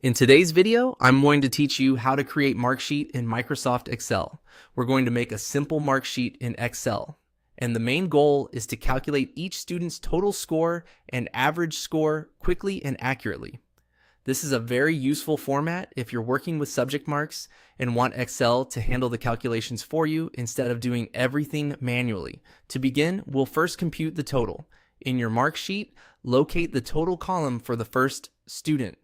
In today's video, I'm going to teach you how to create marksheet in Microsoft Excel. We're going to make a simple marksheet in Excel. And the main goal is to calculate each student's total score and average score quickly and accurately. This is a very useful format if you're working with subject marks and want Excel to handle the calculations for you instead of doing everything manually. To begin, we'll first compute the total. In your marksheet, locate the total column for the first student.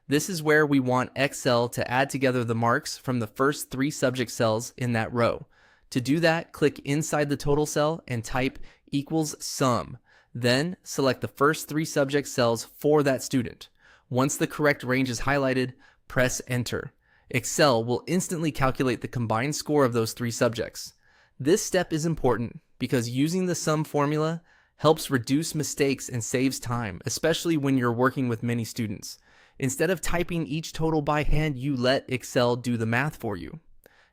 This is where we want Excel to add together the marks from the first 3 subject cells in that row. To do that, click inside the total cell and type equals sum. Then select the first 3 subject cells for that student. Once the correct range is highlighted, press enter. Excel will instantly calculate the combined score of those 3 subjects. This step is important because using the sum formula helps reduce mistakes and saves time, especially when you're working with many students. Instead of typing each total by hand, you let Excel do the math for you.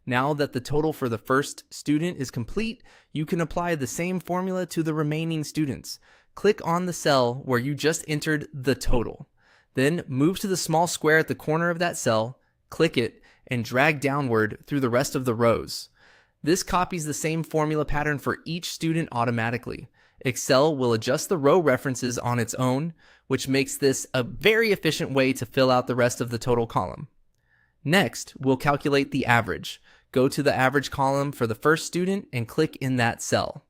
Now that the total for the first student is complete, you can apply the same formula to the remaining students. Click on the cell where you just entered the total. Then move to the small square at the corner of that cell, click it, and drag downward through the rest of the rows. This copies the same formula pattern for each student automatically. Excel will adjust the row references on its own, which makes this a very efficient way to fill out the rest of the total column. Next, we'll calculate the average. Go to the average column for the first student and click in that cell.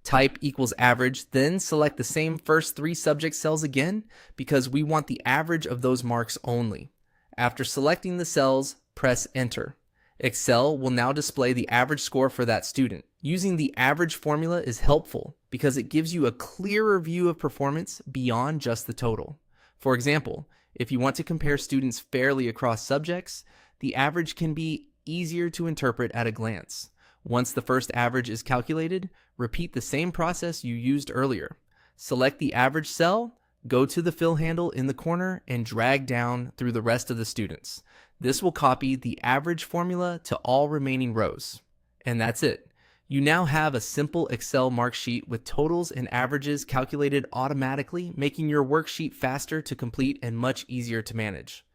Type equals average, then select the same first 3 subject cells again because we want the average of those marks only. After selecting the cells, press enter. Excel will now display the average score for that student. Using the average formula is helpful because it gives you a clearer view of performance beyond just the total. For example, if you want to compare students fairly across subjects, the average can be easier to interpret at a glance. Once the first average is calculated, repeat the same process you used earlier. Select the average cell, go to the fill handle in the corner, and drag down through the rest of the students. This will copy the average formula to all remaining rows. And that's it. You now have a simple Excel marksheet with totals and averages calculated automatically, making your worksheet faster to complete and much easier to manage.